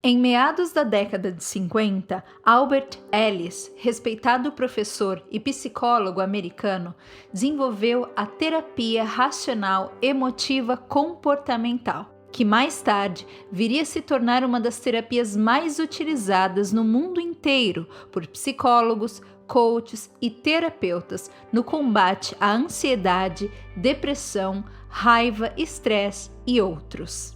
Em meados da década de 50, Albert Ellis, respeitado professor e psicólogo americano, desenvolveu a terapia racional emotiva comportamental, que mais tarde viria a se tornar uma das terapias mais utilizadas no mundo inteiro por psicólogos, coaches e terapeutas no combate à ansiedade, depressão, raiva, estresse e outros.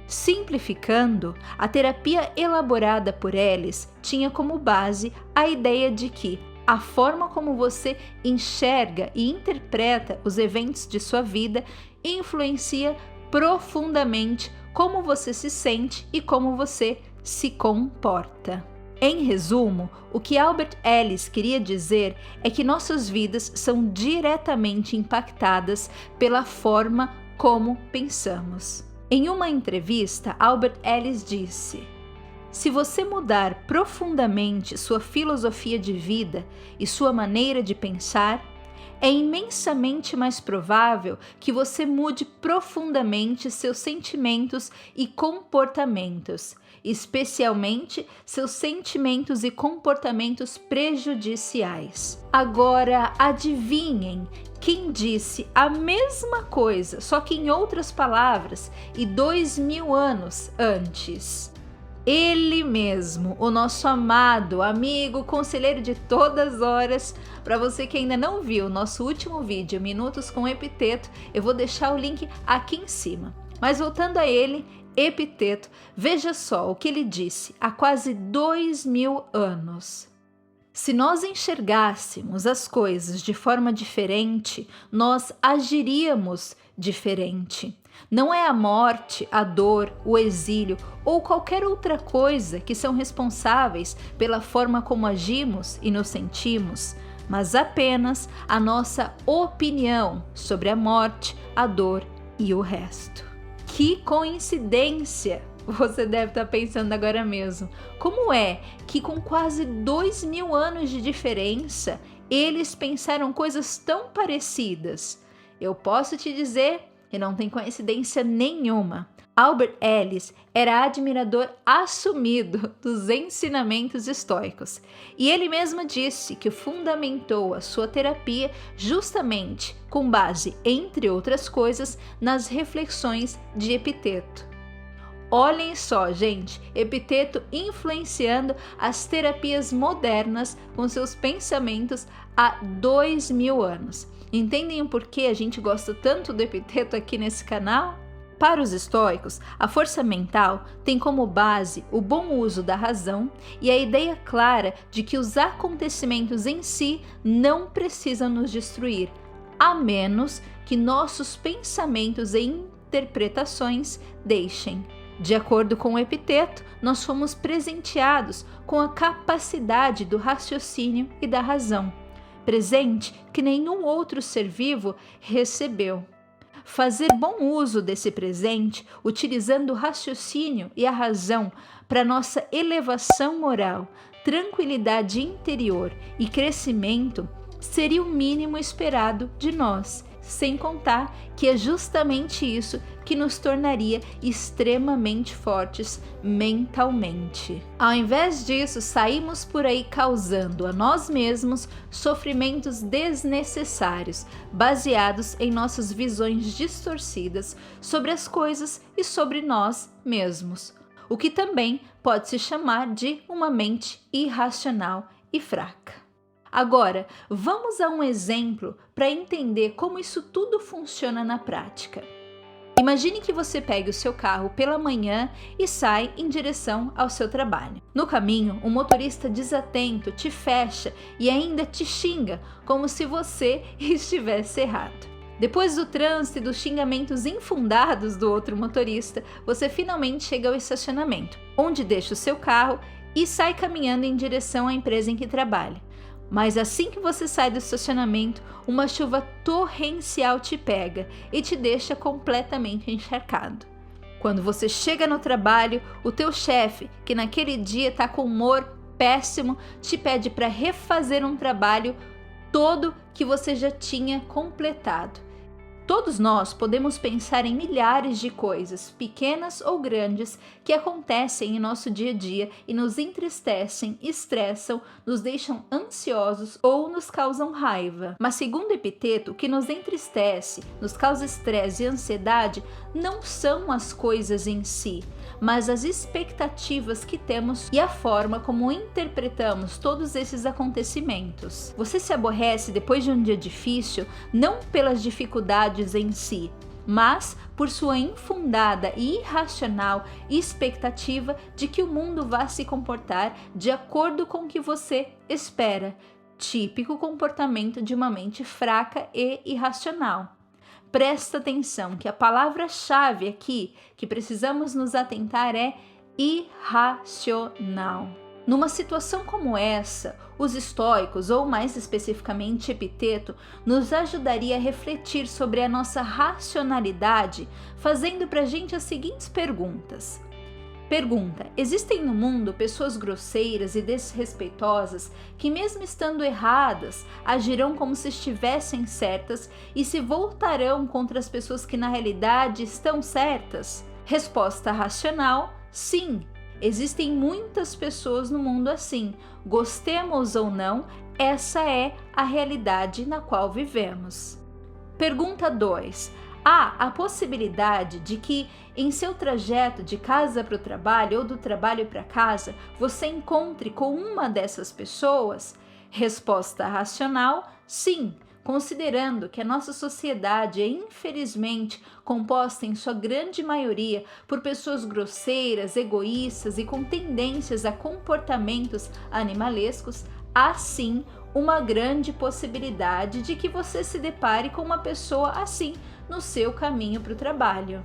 Simplificando, a terapia elaborada por Ellis tinha como base a ideia de que a forma como você enxerga e interpreta os eventos de sua vida influencia profundamente como você se sente e como você se comporta. Em resumo, o que Albert Ellis queria dizer é que nossas vidas são diretamente impactadas pela forma como pensamos. Em uma entrevista, Albert Ellis disse: "Se você mudar profundamente sua filosofia de vida e sua maneira de pensar, é imensamente mais provável que você mude profundamente seus sentimentos e comportamentos, especialmente seus sentimentos e comportamentos prejudiciais." Agora, adivinhem quem disse a mesma coisa, só que em outras palavras, e 2000 anos antes? Ele mesmo, o nosso amado amigo, conselheiro de todas as horas. Para você que ainda não viu o nosso último vídeo, Minutos com Epiteto, eu vou deixar o link aqui em cima. Mas voltando a ele, Epiteto, veja só o que ele disse há quase 2000 anos. Se nós enxergássemos as coisas de forma diferente, nós agiríamos diferente. Não é a morte, a dor, o exílio ou qualquer outra coisa que são responsáveis pela forma como agimos e nos sentimos, mas apenas a nossa opinião sobre a morte, a dor e o resto. Que coincidência! Você deve estar pensando agora mesmo, como é que com quase 2000 anos de diferença, eles pensaram coisas tão parecidas? Eu posso te dizer que não tem coincidência nenhuma. Albert Ellis era admirador assumido dos ensinamentos estoicos, e ele mesmo disse que fundamentou a sua terapia justamente com base, entre outras coisas, nas reflexões de Epiteto. Olhem só, gente, Epiteto influenciando as terapias modernas com seus pensamentos há 2000 anos. Entendem o porquê a gente gosta tanto do Epiteto aqui nesse canal? Para os estoicos, a força mental tem como base o bom uso da razão e a ideia clara de que os acontecimentos em si não precisam nos destruir, a menos que nossos pensamentos e interpretações deixem. De acordo com o Epiteto, nós fomos presenteados com a capacidade do raciocínio e da razão, presente que nenhum outro ser vivo recebeu. Fazer bom uso desse presente, utilizando o raciocínio e a razão para nossa elevação moral, tranquilidade interior e crescimento, seria o mínimo esperado de nós, sem contar que é justamente isso que nos tornaria extremamente fortes mentalmente. Ao invés disso, saímos por aí causando a nós mesmos sofrimentos desnecessários, baseados em nossas visões distorcidas sobre as coisas e sobre nós mesmos, o que também pode se chamar de uma mente irracional e fraca. Agora, vamos a um exemplo para entender como isso tudo funciona na prática. Imagine que você pegue o seu carro pela manhã e sai em direção ao seu trabalho. No caminho, um motorista desatento te fecha e ainda te xinga como se você estivesse errado. Depois do trânsito e dos xingamentos infundados do outro motorista, você finalmente chega ao estacionamento, onde deixa o seu carro e sai caminhando em direção à empresa em que trabalha. Mas assim que você sai do estacionamento, uma chuva torrencial te pega e te deixa completamente encharcado. Quando você chega no trabalho, o teu chefe, que naquele dia está com humor péssimo, te pede para refazer um trabalho todo que você já tinha completado. Todos nós podemos pensar em milhares de coisas, pequenas ou grandes, que acontecem em nosso dia a dia e nos entristecem, estressam, nos deixam ansiosos ou nos causam raiva. Mas segundo Epiteto, o que nos entristece, nos causa estresse e ansiedade não são as coisas em si, mas as expectativas que temos e a forma como interpretamos todos esses acontecimentos. Você se aborrece depois de um dia difícil, não pelas dificuldades em si, mas por sua infundada e irracional expectativa de que o mundo vá se comportar de acordo com o que você espera, típico comportamento de uma mente fraca e irracional. Presta atenção que a palavra-chave aqui que precisamos nos atentar é irracional. Numa situação como essa, os estoicos, ou mais especificamente Epiteto, nos ajudaria a refletir sobre a nossa racionalidade, fazendo para a gente as seguintes perguntas. Pergunta: existem no mundo pessoas grosseiras e desrespeitosas que, mesmo estando erradas, agirão como se estivessem certas e se voltarão contra as pessoas que na realidade estão certas? Resposta racional: sim. Existem muitas pessoas no mundo assim. Gostemos ou não, essa é a realidade na qual vivemos. Pergunta 2. Há a possibilidade de que, em seu trajeto de casa para o trabalho ou do trabalho para casa, você encontre com uma dessas pessoas? Resposta racional: sim. Considerando que a nossa sociedade é infelizmente composta em sua grande maioria por pessoas grosseiras, egoístas e com tendências a comportamentos animalescos, há sim uma grande possibilidade de que você se depare com uma pessoa assim no seu caminho para o trabalho.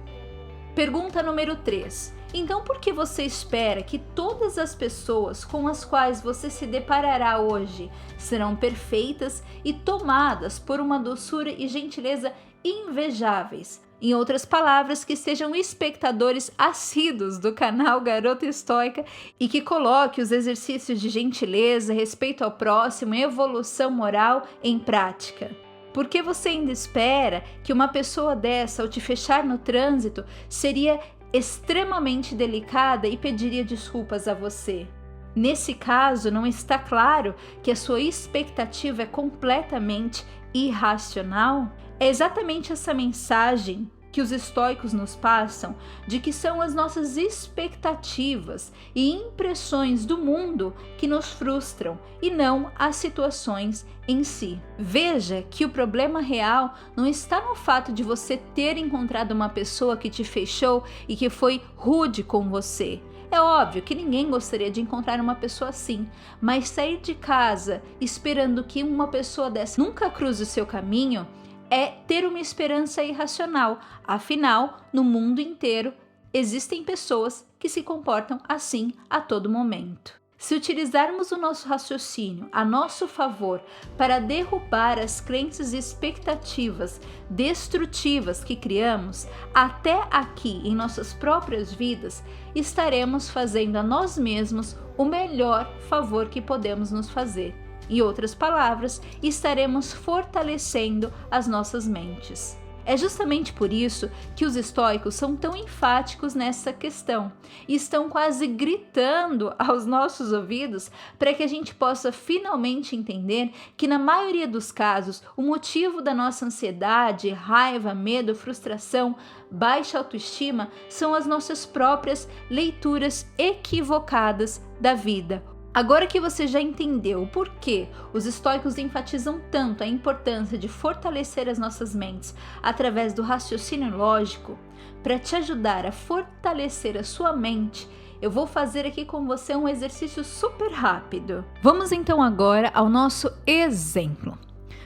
Pergunta número 3. Então, por que você espera que todas as pessoas com as quais você se deparará hoje serão perfeitas e tomadas por uma doçura e gentileza invejáveis? Em outras palavras, que sejam espectadores assíduos do canal Garota Estoica e que coloque os exercícios de gentileza, respeito ao próximo e evolução moral em prática. Por que você ainda espera que uma pessoa dessa, ao te fechar no trânsito, seria extremamente delicada e pediria desculpas a você? Nesse caso, não está claro que a sua expectativa é completamente irracional? É exatamente essa mensagem que os estoicos nos passam, de que são as nossas expectativas e impressões do mundo que nos frustram e não as situações em si. Veja que o problema real não está no fato de você ter encontrado uma pessoa que te fechou e que foi rude com você. É óbvio que ninguém gostaria de encontrar uma pessoa assim, mas sair de casa esperando que uma pessoa dessa nunca cruze o seu caminho é ter uma esperança irracional. Afinal, no mundo inteiro existem pessoas que se comportam assim a todo momento. Se utilizarmos o nosso raciocínio a nosso favor para derrubar as crenças e expectativas destrutivas que criamos, até aqui em nossas próprias vidas, estaremos fazendo a nós mesmos o melhor favor que podemos nos fazer. Em outras palavras, estaremos fortalecendo as nossas mentes. É justamente por isso que os estoicos são tão enfáticos nessa questão e estão quase gritando aos nossos ouvidos para que a gente possa finalmente entender que, na maioria dos casos, o motivo da nossa ansiedade, raiva, medo, frustração, baixa autoestima são as nossas próprias leituras equivocadas da vida. Agora que você já entendeu o porquê os estoicos enfatizam tanto a importância de fortalecer as nossas mentes através do raciocínio lógico, para te ajudar a fortalecer a sua mente, eu vou fazer aqui com você um exercício super rápido. Vamos então agora ao nosso exemplo.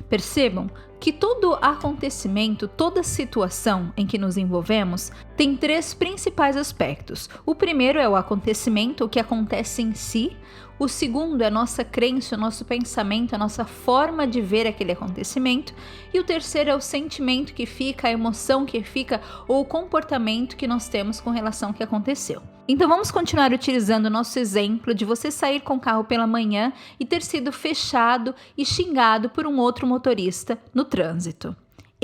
Percebam que todo acontecimento, toda situação em que nos envolvemos tem 3 principais aspectos. O primeiro é o acontecimento, o que acontece em si. O segundo é a nossa crença, o nosso pensamento, a nossa forma de ver aquele acontecimento. E o terceiro é o sentimento que fica, a emoção que fica ou o comportamento que nós temos com relação ao que aconteceu. Então vamos continuar utilizando o nosso exemplo de você sair com o carro pela manhã e ter sido fechado e xingado por um outro motorista no trânsito.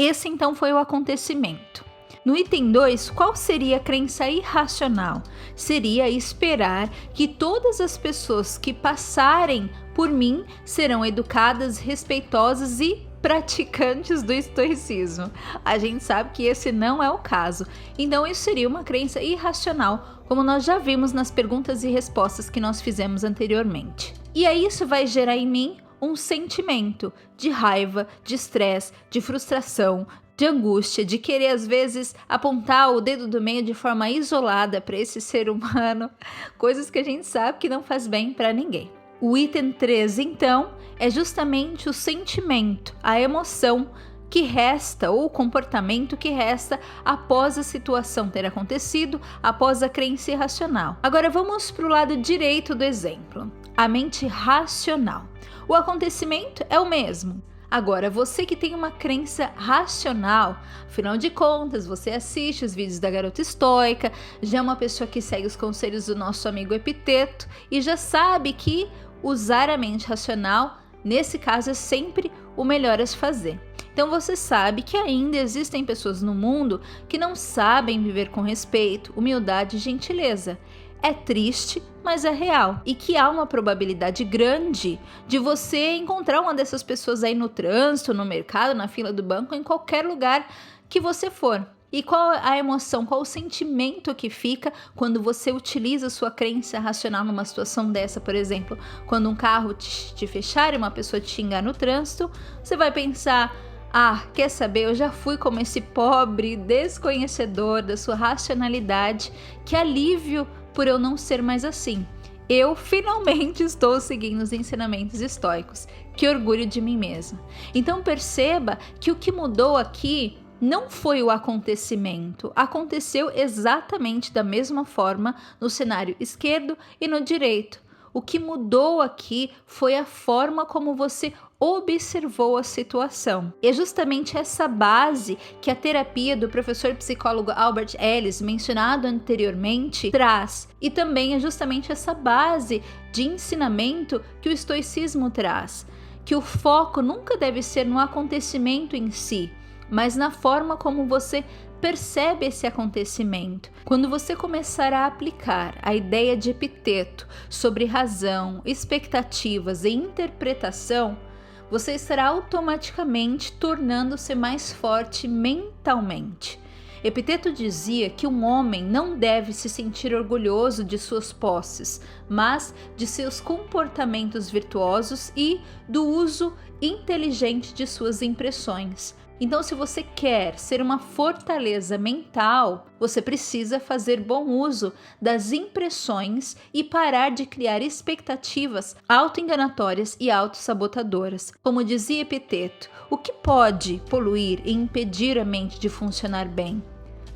Esse então foi o acontecimento. No item 2, qual seria a crença irracional? Seria esperar que todas as pessoas que passarem por mim serão educadas, respeitosas e praticantes do estoicismo. A gente sabe que esse não é o caso. Então isso seria uma crença irracional, como nós já vimos nas perguntas e respostas que nós fizemos anteriormente. E aí isso vai gerar em mim um sentimento de raiva, de estresse, de frustração, de angústia, de querer às vezes apontar o dedo do meio de forma isolada para esse ser humano, coisas que a gente sabe que não faz bem para ninguém. O item 3, então, é justamente o sentimento, a emoção que resta ou o comportamento que resta após a situação ter acontecido, após a crença irracional. Agora vamos para o lado direito do exemplo, a mente racional. O acontecimento é o mesmo. Agora, você que tem uma crença racional, afinal de contas, você assiste os vídeos da Garota Estoica, já é uma pessoa que segue os conselhos do nosso amigo Epiteto e já sabe que usar a mente racional, nesse caso, é sempre o melhor a se fazer. Então você sabe que ainda existem pessoas no mundo que não sabem viver com respeito, humildade e gentileza. É triste, mas é real. E que há uma probabilidade grande de você encontrar uma dessas pessoas aí no trânsito, no mercado, na fila do banco, em qualquer lugar que você for. E qual a emoção, qual o sentimento que fica quando você utiliza sua crença racional numa situação dessa, por exemplo, quando um carro te fechar e uma pessoa te xingar no trânsito, você vai pensar: ah, quer saber, eu já fui como esse pobre desconhecedor da sua racionalidade, que alívio por eu não ser mais assim. Eu finalmente estou seguindo os ensinamentos estoicos. Que orgulho de mim mesma. Então perceba que o que mudou aqui não foi o acontecimento. Aconteceu exatamente da mesma forma no cenário esquerdo e no direito. O que mudou aqui foi a forma como você observou a situação. E é justamente essa base que a terapia do professor psicólogo Albert Ellis, mencionado anteriormente, traz. E também é justamente essa base de ensinamento que o estoicismo traz. Que o foco nunca deve ser no acontecimento em si, mas na forma como você percebe esse acontecimento. Quando você começar a aplicar a ideia de Epiteto sobre razão, expectativas e interpretação, você estará automaticamente tornando-se mais forte mentalmente. Epiteto dizia que um homem não deve se sentir orgulhoso de suas posses, mas de seus comportamentos virtuosos e do uso inteligente de suas impressões. Então, se você quer ser uma fortaleza mental, você precisa fazer bom uso das impressões e parar de criar expectativas autoenganatórias e autossabotadoras. Como dizia Epiteto, o que pode poluir e impedir a mente de funcionar bem?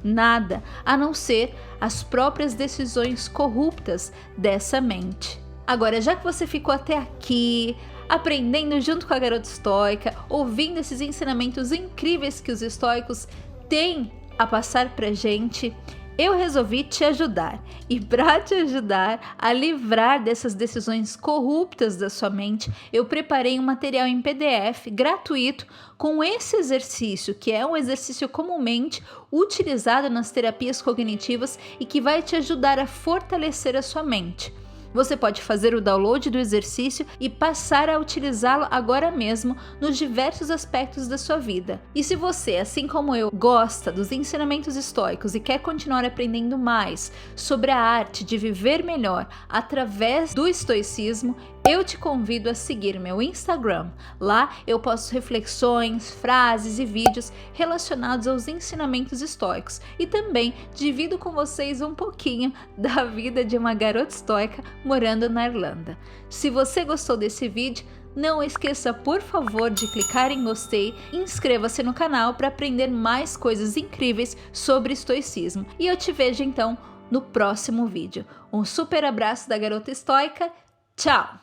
Nada, a não ser as próprias decisões corruptas dessa mente. Agora, já que você ficou até aqui, aprendendo junto com a Garota Estoica, ouvindo esses ensinamentos incríveis que os estoicos têm a passar pra gente, eu resolvi te ajudar. E para te ajudar a livrar dessas decisões corruptas da sua mente, eu preparei um material em PDF gratuito com esse exercício, que é um exercício comumente utilizado nas terapias cognitivas e que vai te ajudar a fortalecer a sua mente. Você pode fazer o download do exercício e passar a utilizá-lo agora mesmo nos diversos aspectos da sua vida. E se você, assim como eu, gosta dos ensinamentos estoicos e quer continuar aprendendo mais sobre a arte de viver melhor através do estoicismo, eu te convido a seguir meu Instagram. Lá eu posto reflexões, frases e vídeos relacionados aos ensinamentos estoicos e também divido com vocês um pouquinho da vida de uma garota estoica morando na Irlanda. Se você gostou desse vídeo, não esqueça, por favor, de clicar em gostei e inscreva-se no canal para aprender mais coisas incríveis sobre estoicismo. E eu te vejo então no próximo vídeo. Um super abraço da Garota Estoica. Tchau!